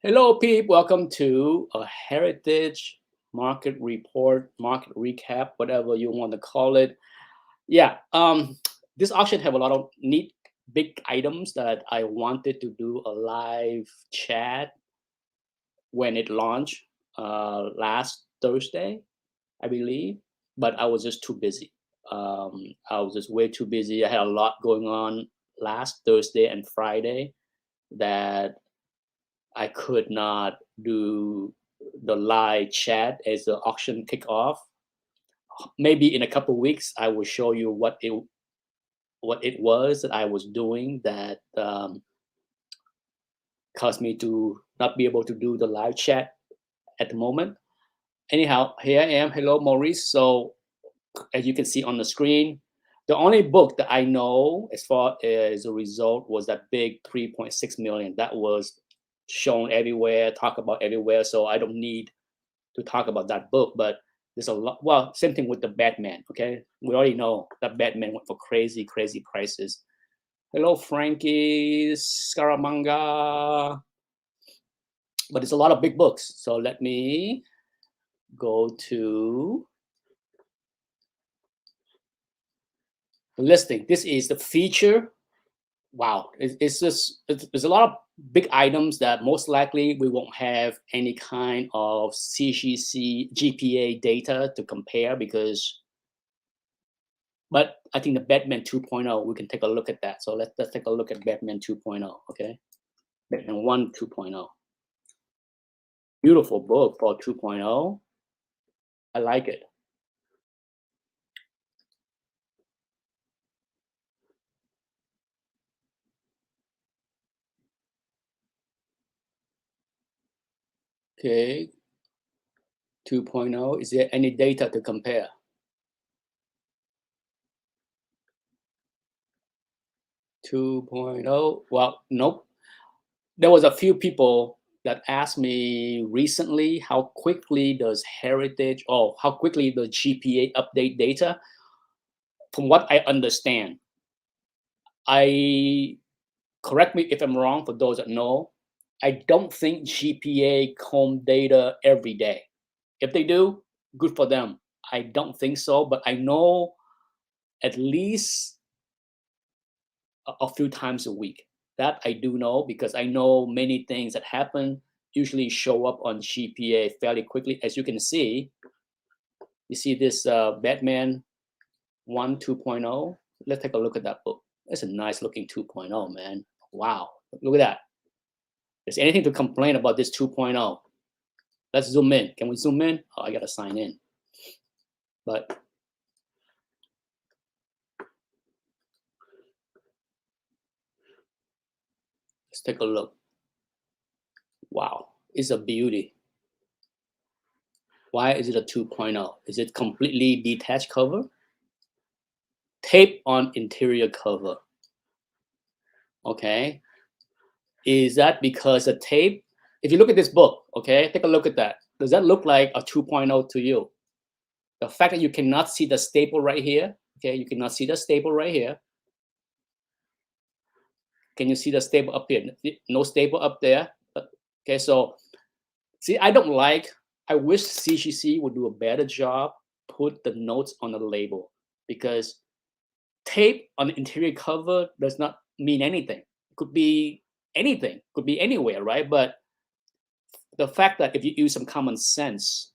Hello, Pete. Welcome to a Heritage Market Report, Market Recap, whatever you want to call it. Yeah, this auction have a lot of neat big items that I wanted to do a live chat when it launched last Thursday, I believe, but I was just too busy. I was just way too busy. I had a lot going on last Thursday and Friday that I could not do the live chat as the auction kick off. Maybe in a couple weeks, I will show you what it was that I was doing that caused me to not be able to do the live chat at the moment. Anyhow, here I am. Hello, Maurice. So as you can see on the screen, the only book that I know as far as a result was that big 3.6 million. That was shown everywhere, talked about everywhere. So I don't need to talk about that book, but there's a lot. Well, same thing with the Batman. Okay, we already know that Batman went for crazy, crazy prices. Hello, Frankie Scaramanga. But it's a lot of big books. So let me go to the listing. This is the feature. Wow, it's just there's a lot of big items that most likely we won't have any kind of CGC GPA data to compare because. But I think the Batman 2.0, we can take a look at that. So let's take a look at Batman 2.0, okay? Batman 1 2.0. Beautiful book for 2.0. I like it. Okay, 2.0. Is there any data to compare? 2.0. Well, nope. There was a few people that asked me recently how quickly does Heritage or how quickly the GPA update data. From what I understand, I correct me if I'm wrong for those that know. I don't think GPA comb data every day. If they do, good for them. I don't think so, but I know at least a few times a week. That I do know because I know many things that happen usually show up on GPA fairly quickly. As you can see, you see this Batman 1 2.0. Let's take a look at that book. It's a nice looking 2.0, man. Wow. Look at that. Is there anything to complain about this 2.0? Let's zoom in. Can we zoom in? Oh, I gotta sign in. But let's take a look. Wow, it's a beauty. Why is it a 2.0? Is it completely detached cover? Tape on interior cover. Okay. Is that because the tape, if you look at this book, okay, take a look at that. Does that look like a 2.0 to you? The fact that you cannot see the staple right here, okay, you cannot see the staple right here. Can you see the staple up here? No staple up there. Okay, so see, I wish CGC would do a better job, put the notes on the label because tape on the interior cover does not mean anything. It could be anything, could be anywhere, right? But the fact that if you use some common sense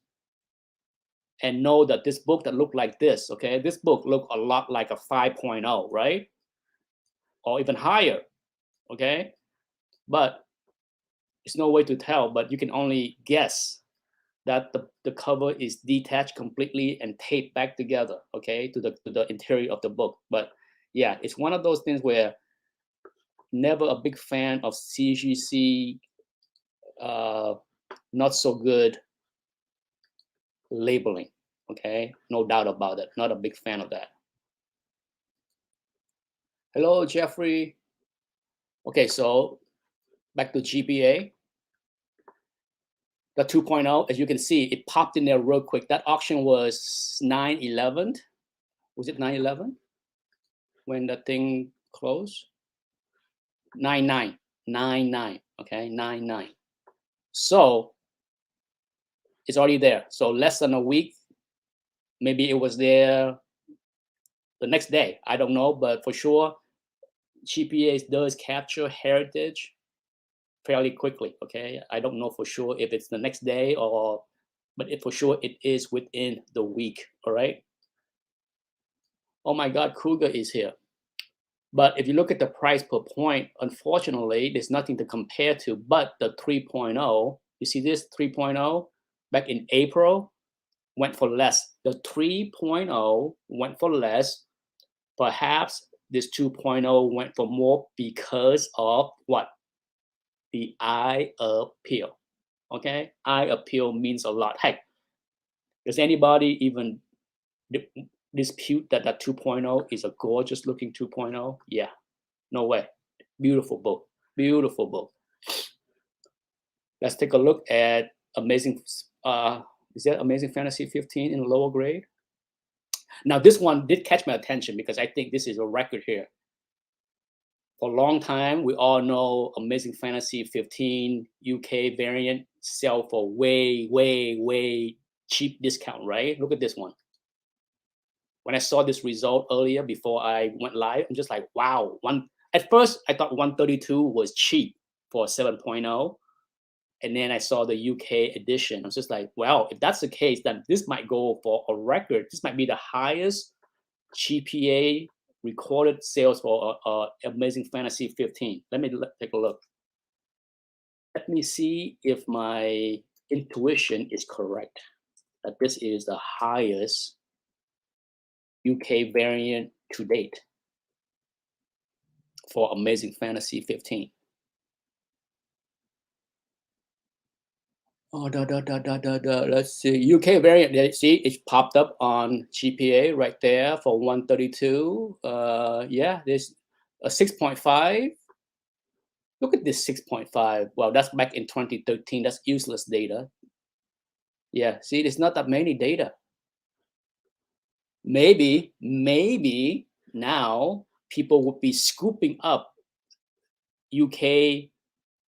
and know that this book that looked like this, okay, this book looked a lot like a 5.0, right? Or even higher, okay? But it's no way to tell, but you can only guess that the cover is detached completely and taped back together, okay, to the interior of the book. But yeah, it's one of those things where never a big fan of CGC, uh, not so good labeling, okay, no doubt about it. Not a big fan of that. Hello, Jeffrey. Okay, so back to GPA. The 2.0, as you can see, it popped in there real quick. That auction was 9/11. Was it 9/11 when the thing closed? 9/9. 9/9. Okay, 9/9. So it's already there. So less than a week, maybe it was there the next day. I don't know, but for sure, GPA does capture heritage fairly quickly. Okay, I don't know for sure if it's the next day or, but for sure it is within the week. All right. Oh my God, Kruger is here. But if you look at the price per point, unfortunately, there's nothing to compare to but the 3.0. You see this 3.0 back in April went for less. The 3.0 went for less. Perhaps this 2.0 went for more because of what? The eye appeal. Okay? Eye appeal means a lot. Heck, does anybody even dispute that that 2.0 is a gorgeous looking 2.0? Yeah, no way. Beautiful book. Beautiful book. Let's take a look at Amazing. Is that Amazing Fantasy 15 in the lower grade? Now, this one did catch my attention because I think this is a record here. For a long time, we all know Amazing Fantasy 15 UK variant sell for way, way, way cheap discount, right? Look at this one. When I saw this result earlier before I went live, I'm just like, wow. At first, I thought 132 was cheap for 7.0. And then I saw the UK edition. I was just like, well, if that's the case, then this might go for a record. This might be the highest GPA recorded sales for Amazing Fantasy 15. Let me take a look. Let me see if my intuition is correct, that this is the highest UK variant to date for Amazing Fantasy 15. Oh, let's see. UK variant. See, it's popped up on GPA right there for 132. Yeah, there's a 6.5. Look at this 6.5. Well, that's back in 2013. That's useless data. Yeah, see, there's not that many data. Maybe now people would be scooping up UK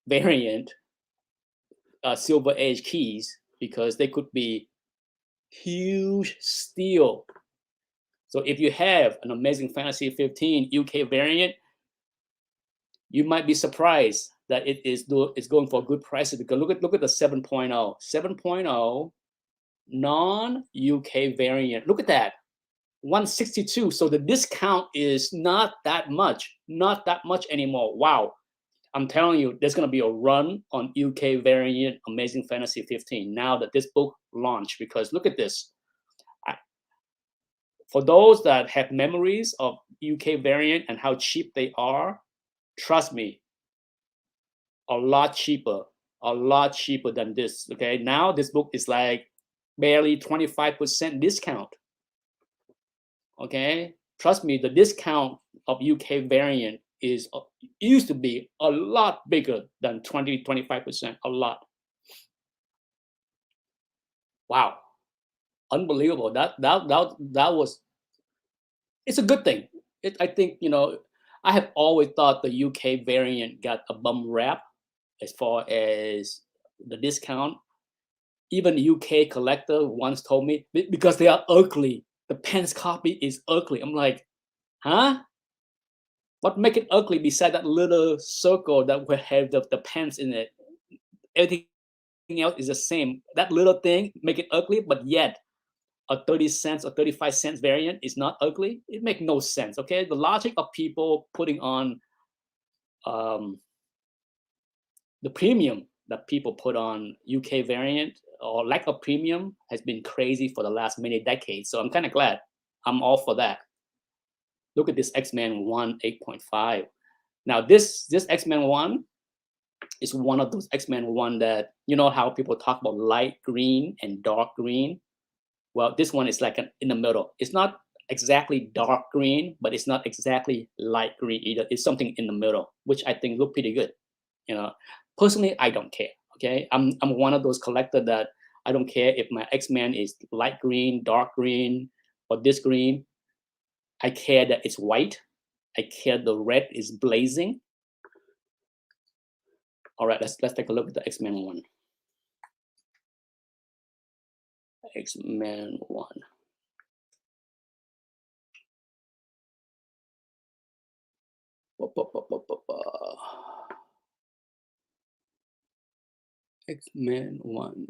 variant Silver Edge keys because they could be huge steal. So if you have an Amazing Fantasy 15 UK variant, you might be surprised that it's going for good prices because look at the 7.0. 7.0 non-UK variant. Look at that. 162. So the discount is not that much anymore. Wow. I'm telling you, there's going to be a run on UK variant Amazing Fantasy 15 now that this book launched, because look at this. For those that have memories of UK variant and how cheap they are, trust me, a lot cheaper than this. Okay, now this book is like barely 25% discount. Okay, trust me, the discount of UK variant used to be a lot bigger than 25%. A lot. Wow, unbelievable. That was. It's a good thing. I think, I have always thought the UK variant got a bum rap as far as the discount. Even the UK collector once told me because they are ugly. The pen's copy is ugly. I'm like, huh? What make it ugly beside that little circle that will have the pens in it? Everything else is the same. That little thing make it ugly, but yet a 30 cents or 35 cents variant is not ugly. It makes no sense. Okay, the logic of people putting on the premium that people put on UK variant or lack of premium has been crazy for the last many decades. So I'm kind of glad. I'm all for that. Look at this X-Men 1 8.5. Now this X-Men 1 is one of those X-Men 1 that, you know how people talk about light green and dark green? Well, this one is like in the middle. It's not exactly dark green, but it's not exactly light green either. It's something in the middle, which I think look pretty good. Personally, I don't care. Okay, I'm one of those collectors that I don't care if my X-Men is light green, dark green, or this green. I care that it's white. I care the red is blazing. All right, let's take a look at the X-Men 1. X-Men 1. X-Men 1.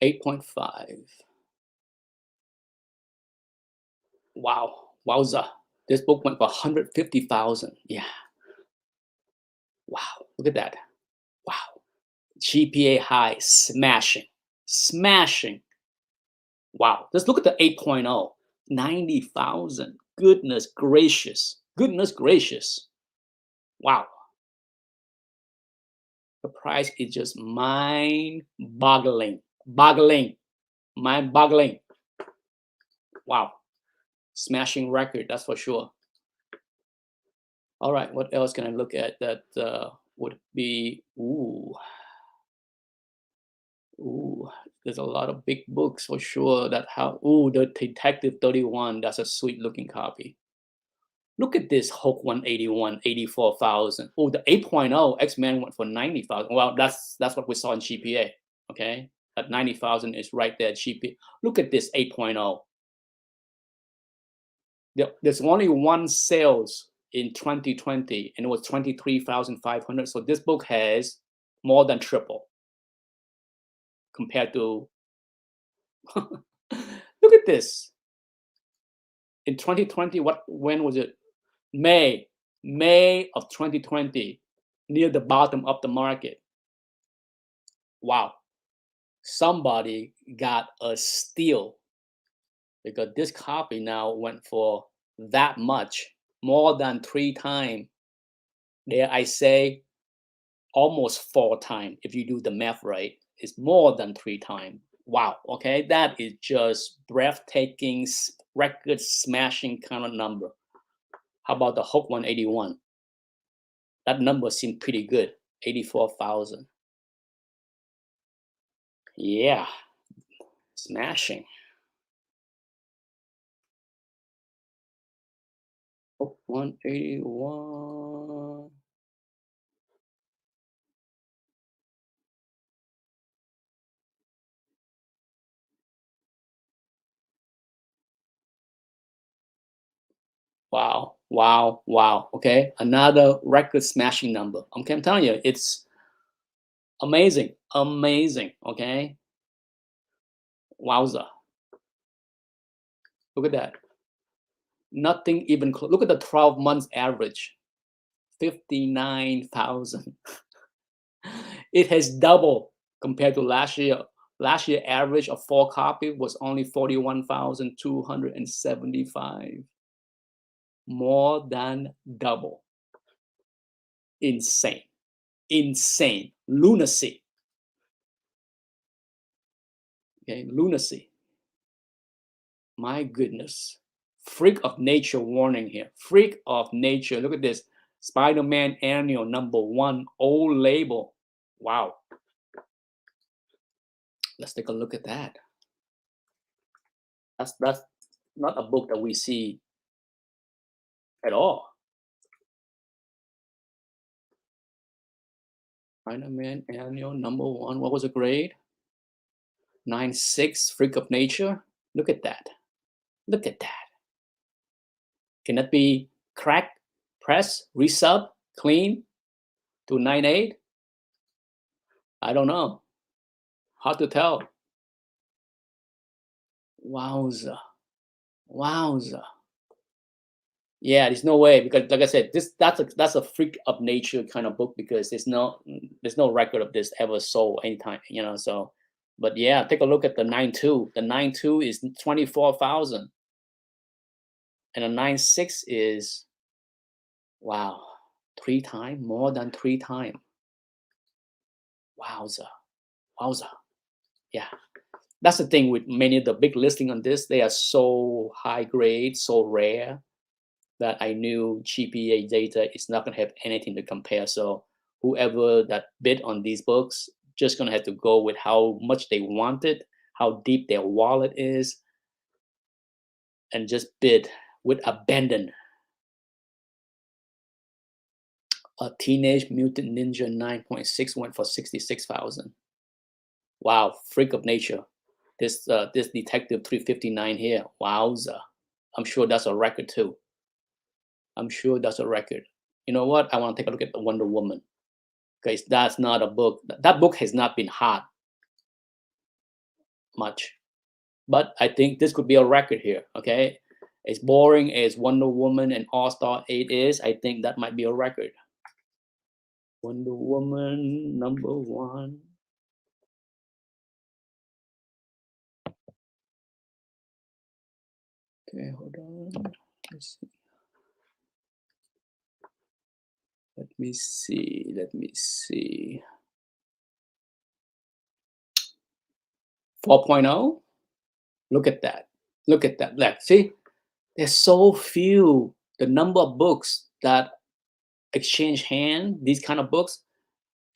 8.5. Wow. Wowza. This book went for 150,000. Yeah. Wow. Look at that. Wow. GPA high. Smashing. Smashing. Wow. Just look at the 8.0. 90,000. Goodness gracious. Goodness gracious. Wow. The price is just mind-boggling. Boggling. Mind-boggling. Wow. Smashing record, that's for sure. All right, what else can I look at that would be, ooh, there's a lot of big books for sure that have, the Detective 31, that's a sweet looking copy. Look at this Hulk 181, 84,000. Oh, the 8.0 X-Men went for 90,000. Well, that's what we saw in GPA, okay? That 90,000 is right there, GPA. Look at this 8.0. There's only one sales in 2020, and it was 23,500. So this book has more than triple compared to. Look at this. In 2020, when was it? May of 2020, near the bottom of the market. Wow. Somebody got a steal because this copy now went for that much, more than 3 times. Dare I say, almost 4 times. If you do the math right, it's more than 3 times. Wow. Okay, that is just breathtaking, record smashing kind of number. How about the Hulk 181? That number seemed pretty good. 84,000. Yeah, smashing. Hulk 181. Wow, wow, wow. Okay, another record smashing number. Okay, I'm telling you, it's amazing, amazing. Okay, wowza. Look at that. Nothing even close. Look at the 12 months average, 59,000. It has doubled compared to last year. Last year average of 4 copy was only 41,275. More than double. Insane. Insane. Lunacy. Okay, lunacy. My goodness. Freak of nature warning here. Freak of nature. Look at this. Spider-Man Annual #1, old label. Wow. Let's take a look at that. That's not a book that we see at all. Spider-Man Annual #1. What was the grade? 9.6. Freak of nature. Look at that. Look at that. Can that be cracked, press, resub, clean to 9.8? I don't know. Hard to tell. Wowza. Wowza. Yeah, there's no way because, like I said, that's a freak of nature kind of book because there's no record of this ever sold anytime, So, but yeah, take a look at the 9.2. The 9.2 is 24,000, and the 9.6 is, wow, 3 times, more than 3 times. Wowza, wowza. Yeah, that's the thing with many of the big listing on this. They are so high grade, so rare, that I knew GPA data is not going to have anything to compare. So whoever that bid on these books, just going to have to go with how much they wanted, how deep their wallet is, and just bid with abandon. A Teenage Mutant Ninja 9.6 went for 66,000. Wow, freak of nature. This Detective 359 here. Wowza. I'm sure that's a record too. I'm sure that's a record. You know what? I want to take a look at the Wonder Woman. Because that's not a book. That book has not been hot much. But I think this could be a record here. Okay. As boring as Wonder Woman and All-Star 8 is, I think that might be a record. Wonder Woman #1. Okay, hold on. Let's see. Let me see. Let me see. 4.0. Look at that. Look at that. Like, see, there's so few. The number of books that exchange hand, these kind of books,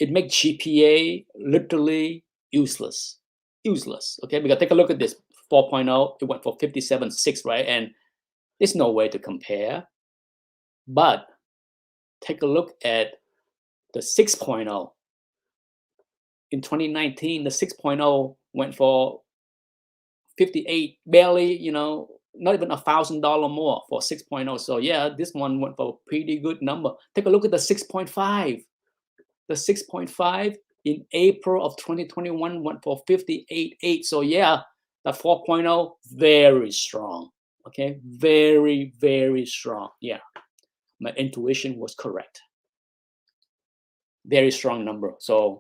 it makes GPA literally useless. Useless. Okay, because take a look at this 4.0. It went for 57.6, right? And there's no way to compare. But take a look at the 6.0. In 2019, the 6.0 went for 58, barely, not even $1,000 more for 6.0. So yeah, this one went for a pretty good number. Take a look at the 6.5. The 6.5 in April of 2021 went for 58.8. So yeah, the 4.0, very strong. Okay, very, very strong. Yeah, my intuition was correct. Very strong number. So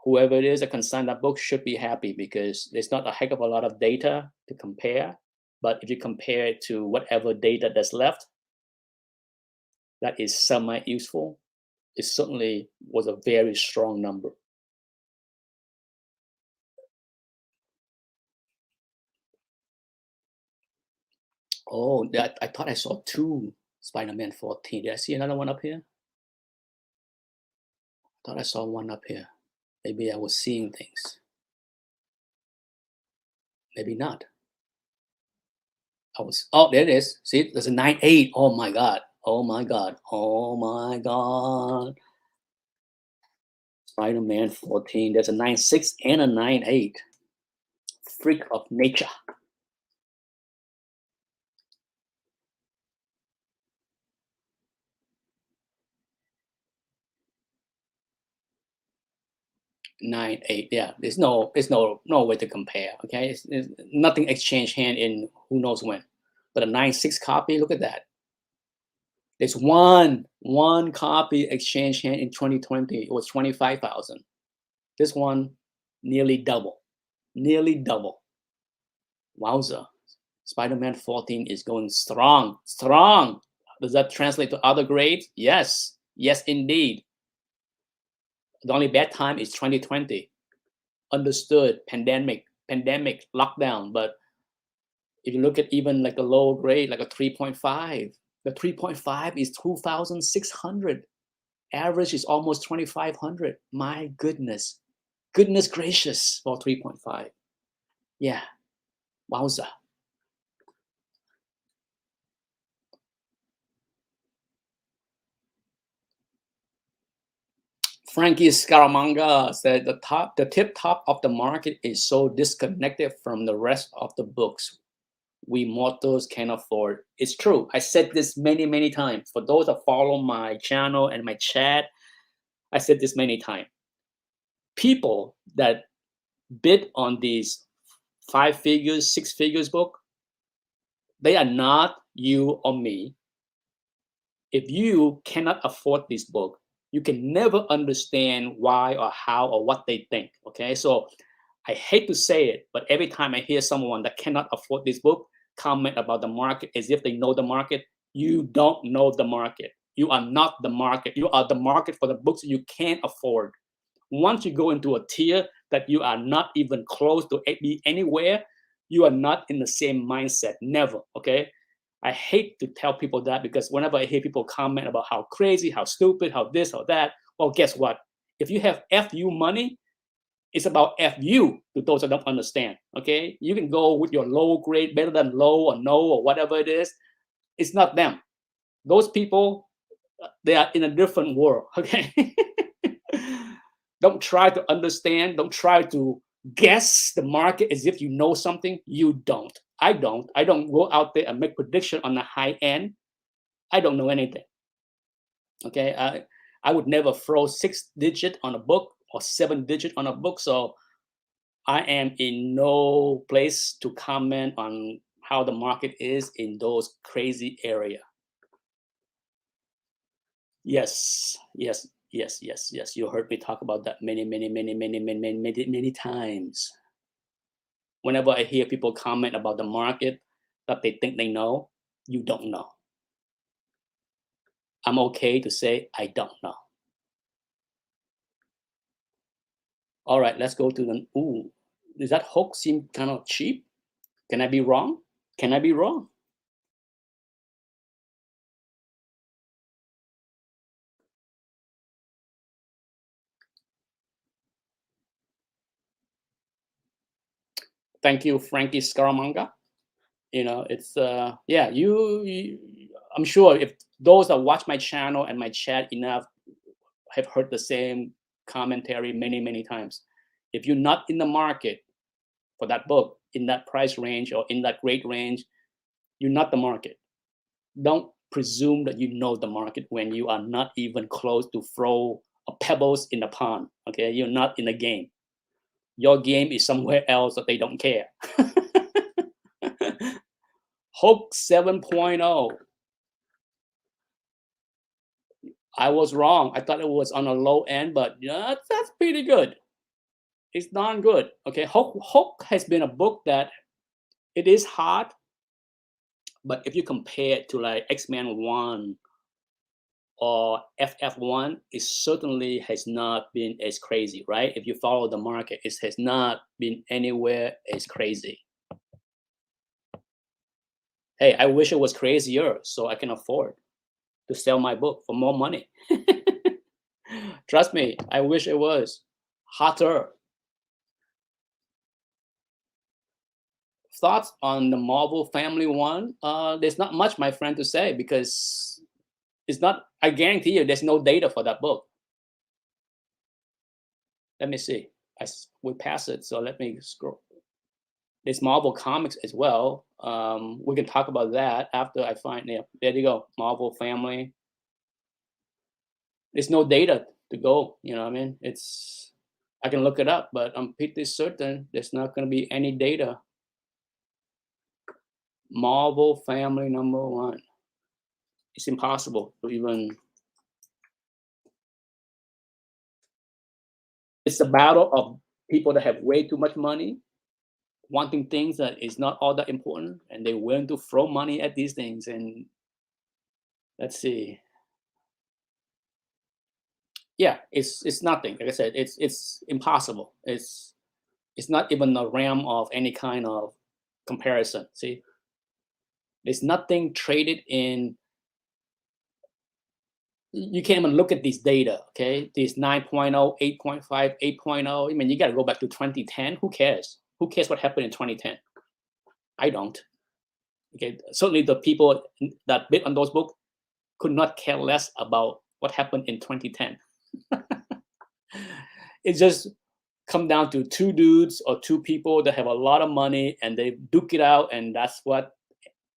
whoever it is that can sign that book should be happy because there's not a heck of a lot of data to compare. But if you compare it to whatever data that's left, that is semi-useful. It certainly was a very strong number. Oh, that I thought I saw 2 Spider-Man 14. Did I see another one up here? I thought I saw one up here. Maybe I was seeing things. Maybe not. Oh, there it is. See, there's a 9.8. Oh my God. Oh my God. Oh my God. Spider-Man 14. There's a 9.6 and a 9.8. Freak of nature. Nine, eight. Yeah, there's no way to compare. Okay, it's nothing exchange hand in who knows when. But a 9.6 copy, look at that. There's one copy exchange hand in 2020. It was 25,000. This one, nearly double, nearly double. Wowza! Spider-Man 14 is going strong, strong. Does that translate to other grades? Yes, yes, indeed. The only bad time is 2020. Understood, pandemic, lockdown. But if you look at even like a low grade, like a 3.5, the 3.5 is 2,600. Average is almost 2,500. My goodness. Goodness gracious for 3.5. Yeah. Wowza. Frankie Scaramanga said the tip top of the market is so disconnected from the rest of the books we mortals can afford. It's true. I said this many, many times. For those that follow my channel and my chat, I said this many times. People that bid on these 5 figures, 6 figures book, they are not you or me. If you cannot afford this book, you can never understand why or how or what they think. Okay, so I hate to say it, but every time I hear someone that cannot afford this book comment about the market as if they know the market, you don't know the market. You are not the market. You are the market for the books you can't afford. Once you go into a tier that you are not even close to be anywhere, you are not in the same mindset. Never. Okay. I hate to tell people that because whenever I hear people comment about how crazy, how stupid, how this or that, well, guess what? If you have FU money, it's about FU to those that don't understand. Okay. You can go with your low grade, better than low or no or whatever it is. It's not them. Those people, they are in a different world. Okay. Don't try to understand. Don't try to guess the market as if you know something. You don't. I don't. I don't go out there and make prediction on the high end. I don't know anything. Okay, I would never throw 6 digit on a book or 7 digit on a book. So I am in no place to comment on how the market is in those crazy area. Yes, yes, yes, yes, yes. You heard me talk about that many times. Whenever I hear people comment about the market that they think they know, you don't know. I'm okay to say I don't know. All right, let's go to the. Ooh, does that hook seem kind of cheap? Can I be wrong? Can I be wrong? Thank you, Frankie Scaramanga. You know, it's yeah, I'm sure if those that watch my channel and my chat enough have heard the same commentary many times. If you're not in the market for that book in that price range or in that grade range, you're not the market. Don't presume that you know the market when you are not even close to throw a pebbles in the pond. Okay, you're not in the game. Your game is somewhere else that they don't care. Hook 7.0. I was wrong. I thought it was on a low end, but yeah, that's pretty good. It's darn good. Okay, Hook has been a book that it is hard, but if you compare it to like X-Men 1 or FF1, it certainly has not been as crazy, right? If you follow the market, it has not been anywhere as crazy. Hey, I wish it was crazier so I can afford to sell my book for more money. Trust me, I wish it was hotter. Thoughts on the Marvel Family one? There's not much, my friend, to say because it's not. I guarantee you, there's no data for that book. Let me see. We pass it, so let me scroll. There's Marvel Comics as well. We can talk about that after I find. Yeah, there you go. Marvel Family. There's no data to go. You know what I mean? It's. I can look it up, but I'm pretty certain there's not going to be any data. Marvel Family #1. It's impossible to even. It's a battle of people that have way too much money, wanting things that is not all that important, and they're willing to throw money at these things. And let's see. Yeah, it's nothing. Like I said, it's impossible. It's not even the realm of any kind of comparison. See, there's nothing traded in. You can't even look at these data. Okay, these 9.0, 8.5, 8.0. I mean, you got to go back to 2010. Who cares? Who cares what happened in 2010? I don't. Okay, certainly the people that bid on those books could not care less about what happened in 2010. It just come down to two dudes or two people that have a lot of money and they duke it out, and that's what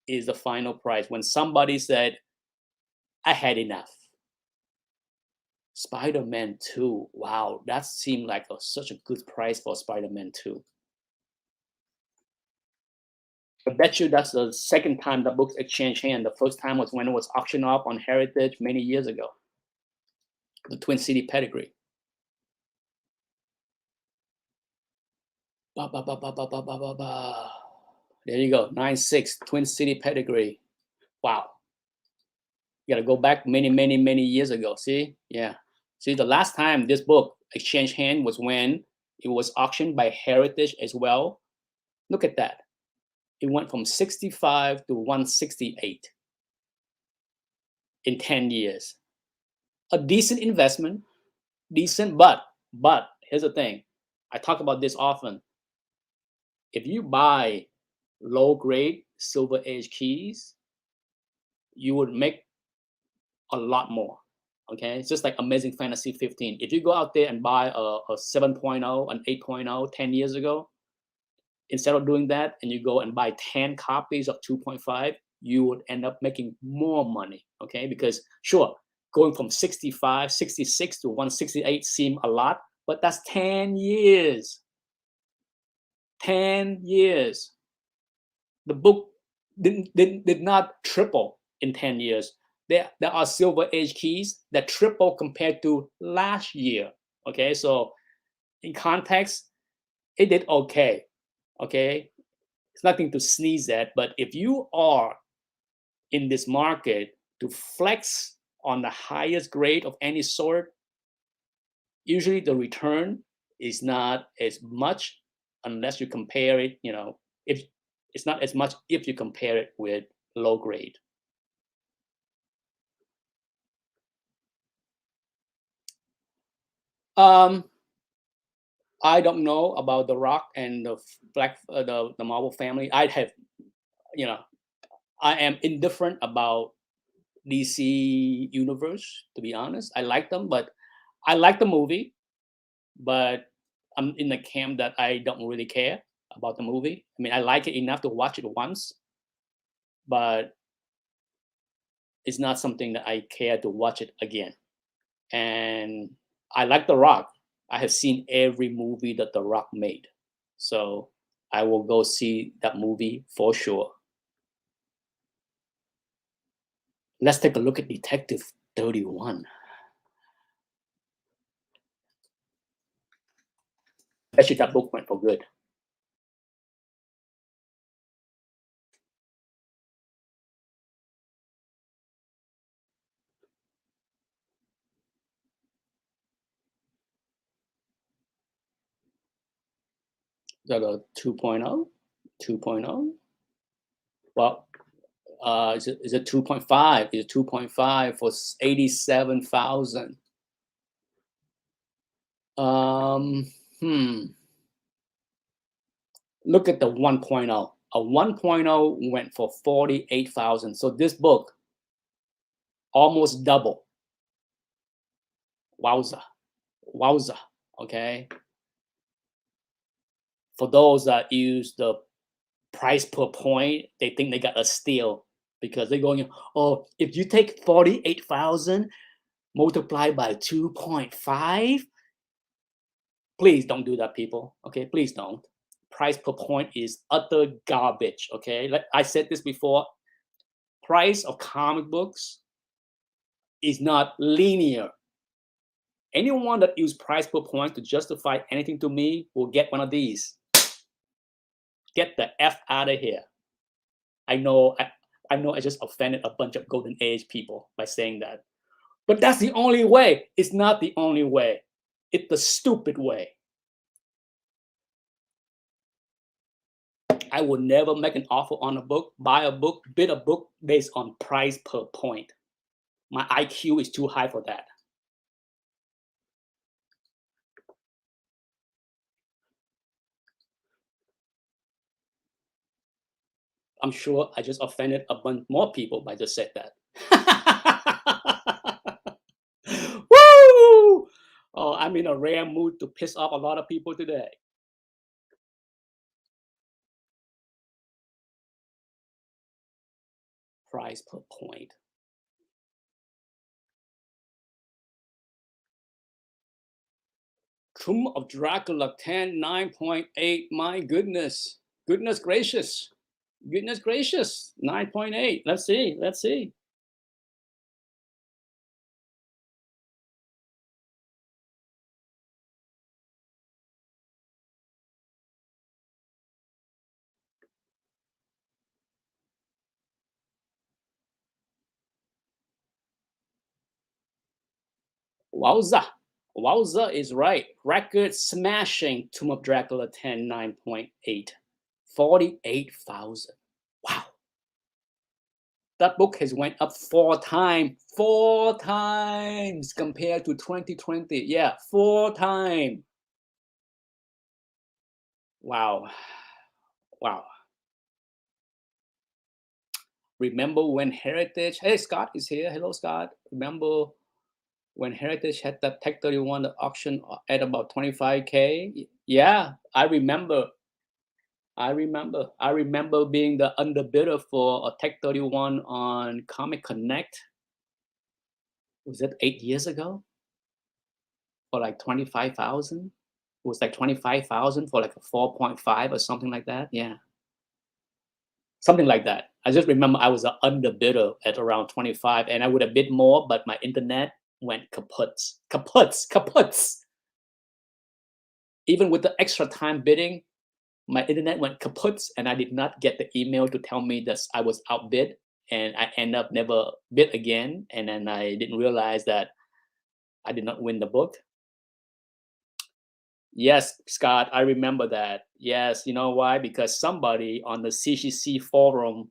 is the final price. When somebody said, I had enough. Spider-Man 2. Wow, that seemed like such a good price for Spider-Man 2. I bet you that's the second time the books exchange hand. The first time was when it was auctioned off on Heritage many years ago. The Twin City Pedigree. Ba, ba, ba, ba, ba, ba, ba, ba, ba. There you go, 9.6 Twin City Pedigree. Wow. You gotta go back many years ago. See, yeah. See, the last time this book exchanged hand was when it was auctioned by Heritage as well. Look at that. It went from 65 to 168 in 10 years. A decent investment, decent, but here's the thing. I talk about this often. If you buy low grade Silver Age keys, you would make a lot more. Okay, it's just like Amazing Fantasy 15. If you go out there and buy a 7.0, an 8.0 10 years ago, instead of doing that and you go and buy 10 copies of 2.5, you would end up making more money. Okay, because sure, going from 65, 66 to 168 seem a lot, but that's 10 years. 10 years. The book did not triple in 10 years. There are Silver Age keys that triple compared to last year. Okay, so in context, it did okay. Okay, it's nothing to sneeze at, but if you are in this market to flex on the highest grade of any sort, usually the return is not as much unless you compare it, if it's not as much if you compare it with low grade. Um, I don't know about The Rock and the Marvel family. I have, you know, I am indifferent about DC universe. To be honest, I like them, but I like the movie, but I'm in the camp that I don't really care about the movie. I mean, I like it enough to watch it once, but it's not something that I care to watch it again. And I like The Rock. I have seen every movie that The Rock made. So I will go see that movie for sure. Let's take a look at Detective 31. Actually, that book went for good. That a 2.0? 2.0? Well, is it 2.5? Is it 2.5 for 87,000? Um, hmm. Look at the 1.0. A 1.0 went for 48,000. So this book almost double. Wowza. Wowza. Okay. For those that use the price per point, they think they got a steal because they're going, oh, if you take 48,000 multiplied by 2.5, please don't do that, people. Okay, please don't. Price per point is utter garbage. Okay, like I said this before, price of comic books is not linear. Anyone that uses price per point to justify anything to me will get one of these. Get the F out of here. I know I just offended a bunch of golden age people by saying that. But that's the only way. It's not the only way. It's the stupid way. I will never make an offer on a book, buy a book, bid a book based on price per point. My IQ is too high for that. I'm sure I just offended a bunch more people by just said that. Woo! Oh, I'm in a rare mood to piss off a lot of people today. Price per point. Tomb of Dracula 10, 9.8. My goodness. Goodness gracious. Goodness gracious. 9.8. Let's see. Let's see. Wowza. Wowza is right. Record smashing Tomb of Dracula 10, 9.8. 48,000. Wow. That book has went up 4 times compared to 2020. Yeah, 4 times. Wow. Wow. Remember when Heritage, hey, Scott is here. Hello, Scott. Remember when Heritage had that Tech 31 auction at about 25K. Yeah, I remember. I remember being the underbidder for a Tech 31 on Comic Connect. Was it 8 years ago? For like 25,000? It was like 25,000 for like a 4.5 or something like that. Yeah, something like that. I just remember I was an underbidder at around 25, and I would have bid more, but my internet went kaputs, kaputs, kaputs. Even with the extra time bidding, my internet went kaputs, and I did not get the email to tell me that I was outbid, and I end up never bid again. And then I didn't realize that I did not win the book. Yes, Scott, I remember that. Yes, you know why? Because somebody on the CCC forum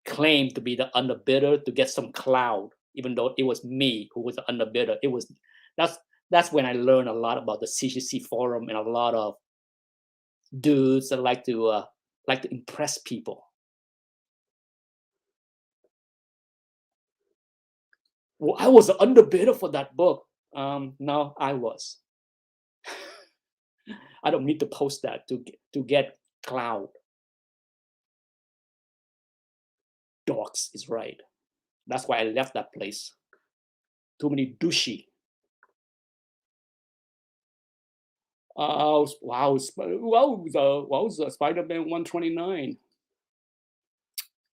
claimed to be the underbidder to get some clout, even though it was me who was the underbidder. It was that's that's when I learned a lot about the CCC forum and a lot of dudes that like to impress people. Well, I was the underbidder for that book. No, I was. I don't need to post that to get clout. Dogs is right. That's why I left that place. Too many douchey. Wow, Spider-Man 129.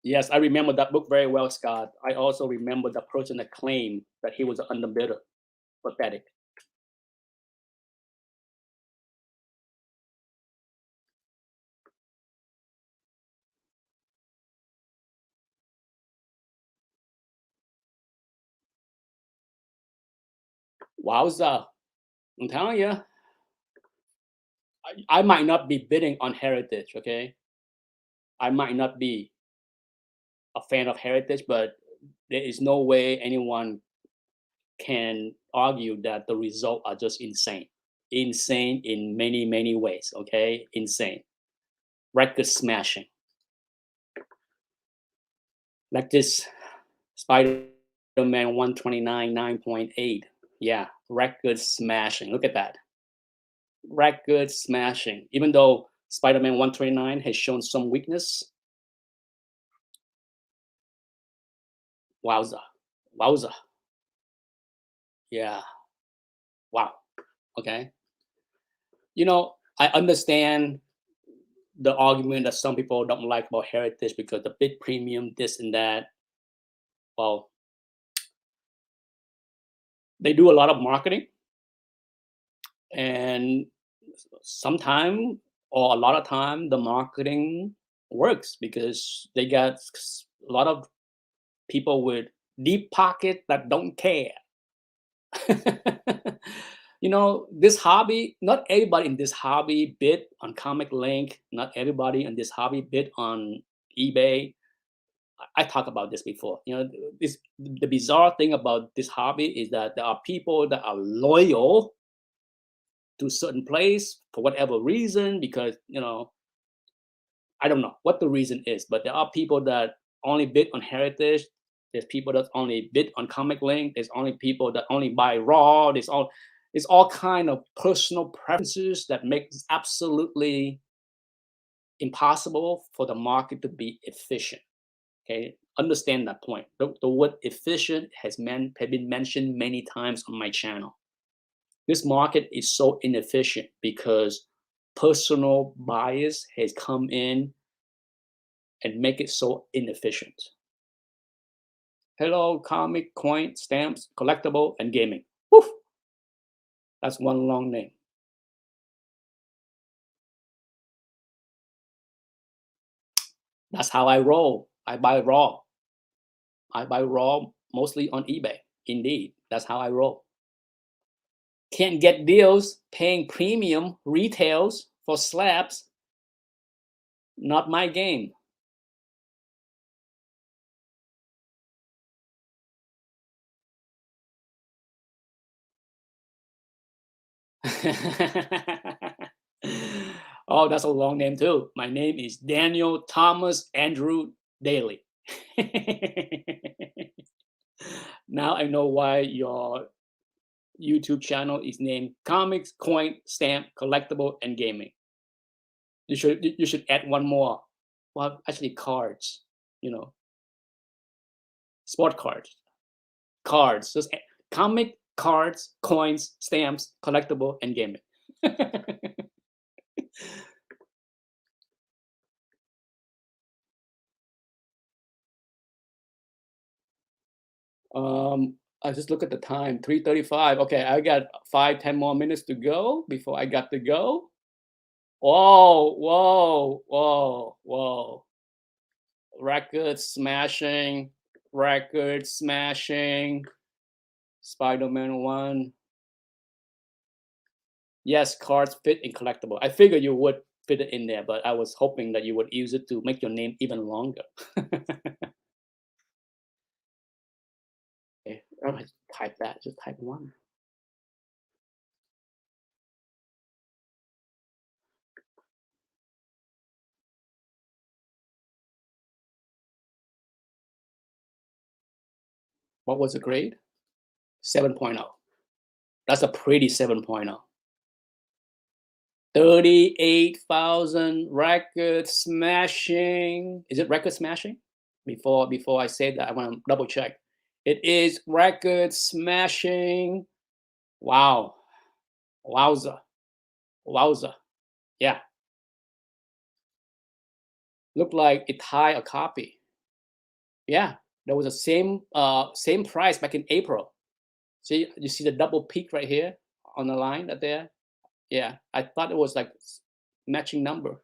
Yes, I remember that book very well, Scott. I also remember the person that claimed that he was an underbidder. Pathetic. Wowza. I'm telling you, I might not be bidding on Heritage, okay? I might not be a fan of Heritage, but there is no way anyone can argue that the results are just insane. Insane in many, many ways, okay? Insane. Record smashing. Like this Spider-Man 129 9.8. Yeah, record smashing. Look at that. Record smashing. Even though Spider-Man 129 has shown some weakness, wowza. Wowza. Yeah. Wow. Okay. You know, I understand the argument that some people don't like about Heritage because the big premium, this and that. Well, they do a lot of marketing, and sometime or a lot of time the marketing works because they got a lot of people with deep pocket that don't care. You know, this hobby, not everybody in this hobby bid on Comic Link, not everybody in this hobby bid on eBay. I talked about this before. You know, this the bizarre thing about this hobby is that there are people that are loyal to certain place for whatever reason, because I don't know what the reason is, but there are people that only bid on Heritage. There's people that only bid on Comic Link. There's only people that only buy Raw. It's all kind of personal preferences that makes absolutely impossible for the market to be efficient. Okay, understand that point. The word efficient has been mentioned many times on my channel. This market is so inefficient because personal bias has come in and make it so inefficient. Hello, comic, coin, stamps, collectible, and gaming. Woof! That's one long name. That's how I roll. I buy raw. I buy raw mostly on eBay. Indeed, that's how I roll. Can't get deals paying premium retails for slabs. Not my game. Oh, that's a long name too. My name is Daniel Thomas Andrew Daly. Now I know why your YouTube channel is named Comics, Coin, Stamp, Collectible, and Gaming. You should add one more. Well, actually, cards. You know, sport cards, cards. Just comic, cards, coins, stamps, collectible, and gaming. I just look at the time, 3:35. Okay, I got 5, 10 more minutes to go before I got to go. Whoa, whoa, whoa, whoa. Record smashing, record smashing. Spider-Man 1. Yes, cards fit in collectible. I figured you would fit it in there, but I was hoping that you would use it to make your name even longer. Okay, I'm gonna type that. Just type 1. What was the grade? 7.0. That's a pretty 7.0. 38,000 record smashing. Is it record smashing? Before I say that, I want to double check. It is record smashing. Wow. Wowza. Wowza. Yeah. Looked like it tied a copy. Yeah. There was the same price back in April. See, you see the double peak right here on the line right there? Yeah. I thought it was like matching number.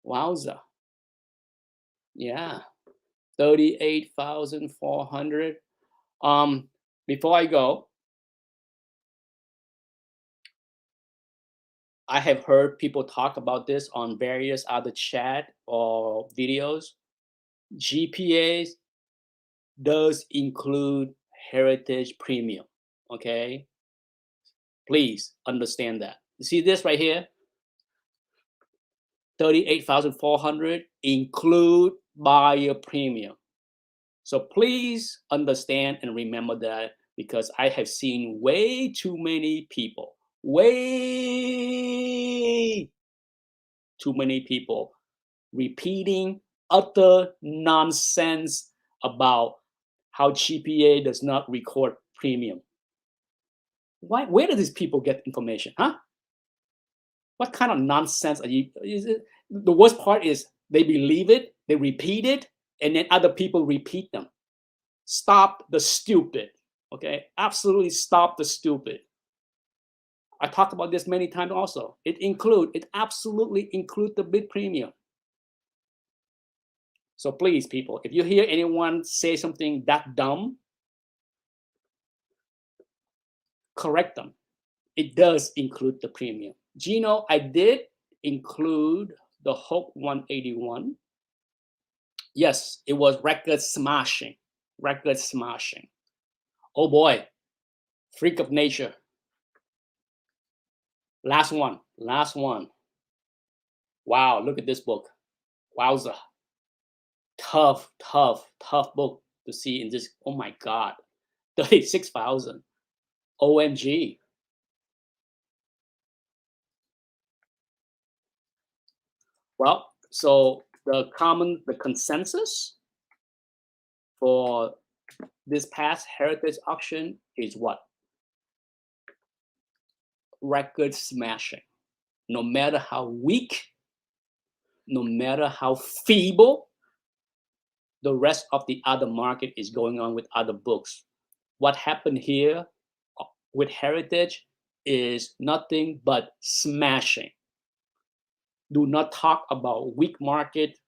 Wowza. Yeah. 38,400. Before I go, I have heard people talk about this on various other chat or videos. GPAs does include Heritage Premium. Okay, please understand that. You see this right here? 38,400 include buyer premium. So please understand and remember that, because I have seen way too many people, way too many people repeating utter nonsense about how GPA does not record premium. Why? Where do these people get information, huh? What kind of nonsense are you? Is it, the worst part is they believe it, they repeat it, and then other people repeat them. Stop the stupid. Okay, absolutely stop the stupid. I talked about this many times also. It absolutely include the bid premium. So please, people, if you hear anyone say something that dumb, correct them. It does include the premium. Gino, I did include the Hope 181. Yes, it was record smashing. Record smashing. Oh boy, freak of nature. Last one. Last one. Wow, look at this book. Wowza. Tough, tough, tough book to see in this. Oh my God. 36,000. OMG. Well, so the consensus for this past heritage auction is what? Record smashing. No matter how weak, no matter how feeble the rest of the other market is going on with other books. What happened here with heritage is nothing but smashing. Do not talk about weak market.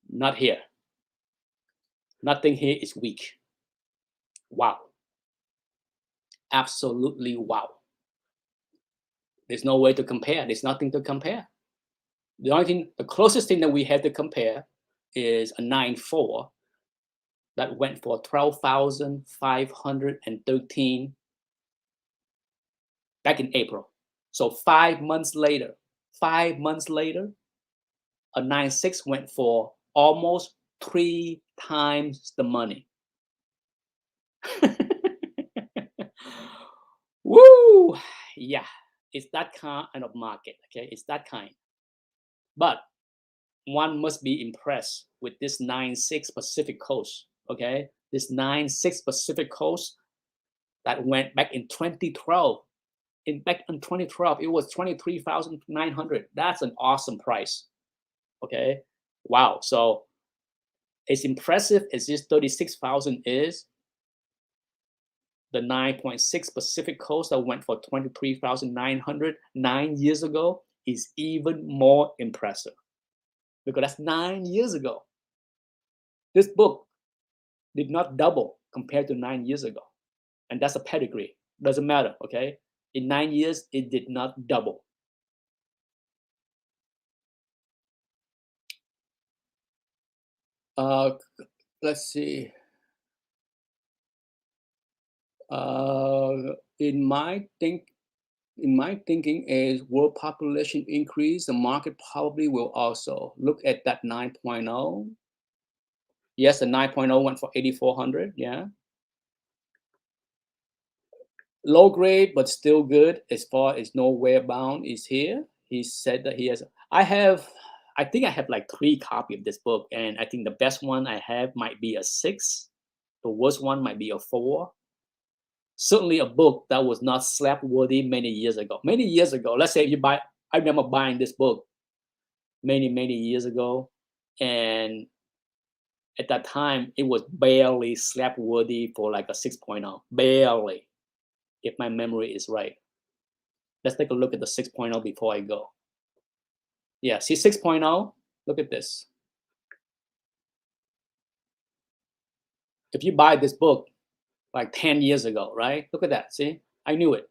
Not here. Nothing here is weak. Wow. Absolutely wow. There's no way to compare. There's nothing to compare. The only thing, the closest thing that we have to compare is a 9.4 that went for 12,513 back in April. So 5 months later, a 9.6 went for almost 3 times the money. Woo! Yeah, it's that kind of market. Okay, it's that kind. But one must be impressed with this 9-6 Pacific Coast. Okay, this 9-6 Pacific Coast that went back in 2012. Back in 2012, it was 23,900. That's an awesome price. Okay, wow. So as impressive as this 36,000 is, the 9.6 Pacific Coast that went for 23,900 9 years ago is even more impressive, because that's 9 years ago. This book did not double compared to 9 years ago. And that's a pedigree. Doesn't matter, okay? In 9 years, it did not double. Let's see. In my thinking is world population increase, the market probably will also look at that 9.0. Yes, the 9.0 went for 8,400. Yeah. Low grade, but still good as far as Nowhere Bound is here. He said that he has, I think I have like 3 copies of this book, and I think the best one I have might be a 6. The worst one might be a 4. Certainly a book that was not slap worthy many years ago. Many years ago, let's say I remember buying this book many, many years ago. And at that time, it was barely slap worthy for like a 6.0, barely, if my memory is right. Let's take a look at the 6.0 before I go. Yeah, see 6.0? Look at this. If you buy this book like 10 years ago, right? Look at that, see? I knew it.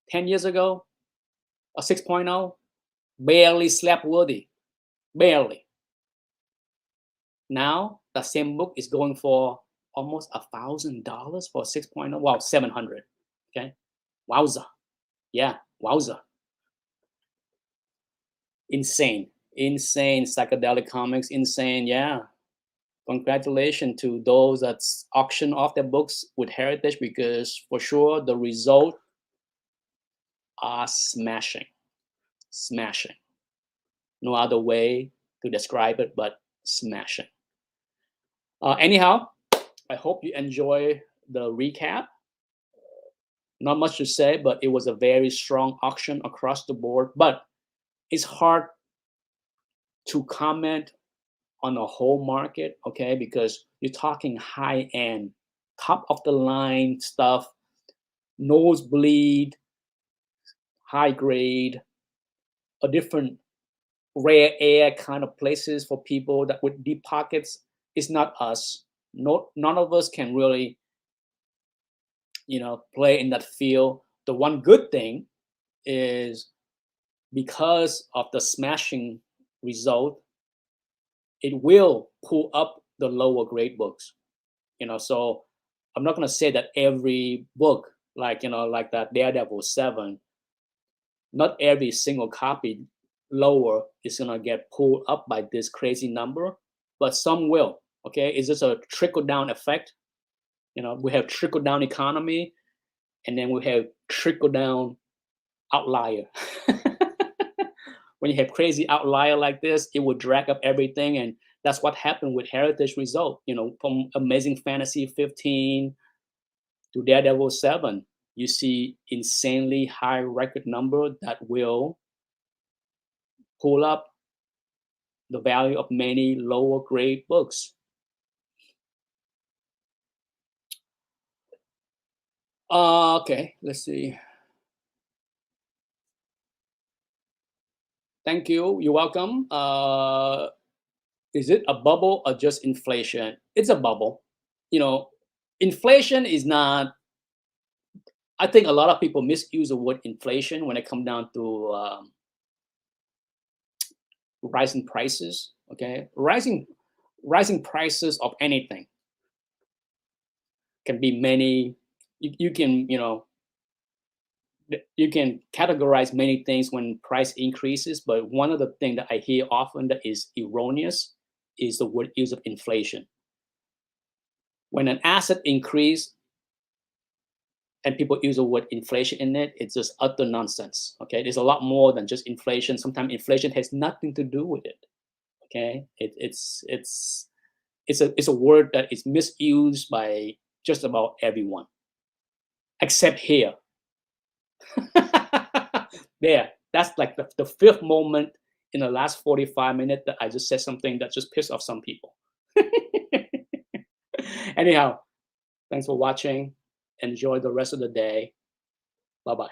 10 years ago, a 6.0, barely slap worthy, barely. Now, the same book is going for almost $1,000 for 6.0. Wow, 700. Okay, wowza. Yeah, wowza. Insane, insane psychedelic comics, insane. Yeah, congratulations to those that auction off their books with Heritage, because for sure the result are smashing, smashing. No other way to describe it but smashing. Anyhow, I hope you enjoy the recap. Not much to say, but it was a very strong auction across the board. But it's hard to comment on a whole market, okay? Because you're talking high end, top of the line stuff, nosebleed, high grade, a different rare air kind of places for people that with deep pockets. It's not us. None of us can really, play in that field. The one good thing is, because of the smashing result, it will pull up the lower grade books. So I'm not going to say that every book, like that Daredevil 7, not every single copy lower is going to get pulled up by this crazy number, but some will. Okay, it's just a trickle down effect. We have trickle down economy, and then we have trickle down outlier. When you have crazy outlier like this, it will drag up everything. And that's what happened with Heritage result. From Amazing Fantasy 15 to Daredevil 7, you see insanely high record number that will pull up the value of many lower grade books. Okay, let's see. Thank you. You're welcome. Is it a bubble or just inflation? It's a bubble. Inflation is not. I think a lot of people misuse the word inflation when it comes down to rising prices. Okay, rising prices of anything can be many. You can you can categorize many things when price increases, but one of the things that I hear often that is erroneous is the word use of inflation. When an asset increase and people use the word inflation in it, it's just utter nonsense. Okay, there's a lot more than just inflation. Sometimes inflation has nothing to do with it. Okay, it's a word that is misused by just about everyone, except here. There, that's like the fifth moment in the last 45 minutes that I just said something that just pissed off some people. Anyhow, thanks for watching. Enjoy the rest of the day. Bye-bye.